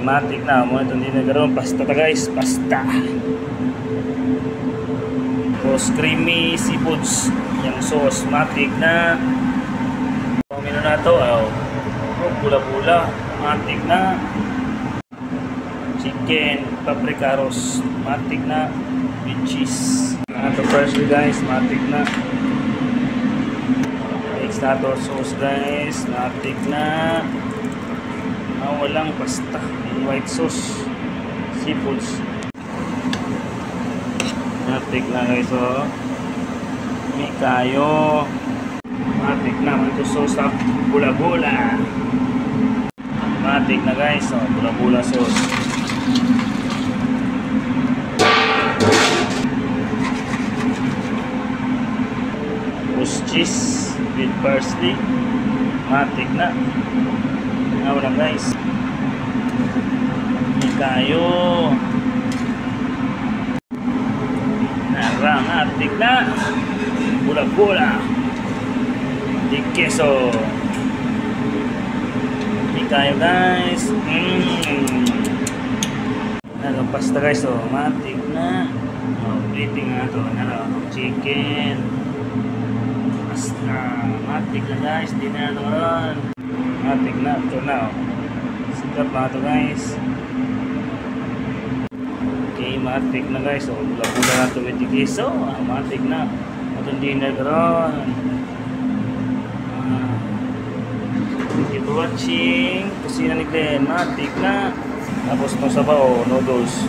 Matic na mo ito din nagkaroon pasta ta guys, pasta. Tapos creamy seafoods yung sauce matic na. Mino na to, pula-pula, matic na. Chicken, paprika roast, matic na. With cheese. Ito firstly guys, matic na. Mix na to sauce guys, matic na. Walang pasta, white sauce, seafoods. Matik na guys, may kayo. Matik na, ito sauce na bula-bula. Matik na guys, bula-bula sauce. Tapos cheese with parsley. Matik na. Walang guys. May kayo. Matik na. Bula-bula. Di queso. May kayo guys. Pasta guys, matik na. Plating na ito. Chicken. Pasta. Matik na guys. Di na naman. Matik na. Ito na. Sikap na ito guys. Okay, matik na guys. Bula-bula na ito with the queso. Matik na. Itong dinner karon. Thank you for watching. Kusina ni Glenn. Matik na. Tapos itong sabaw, noodles.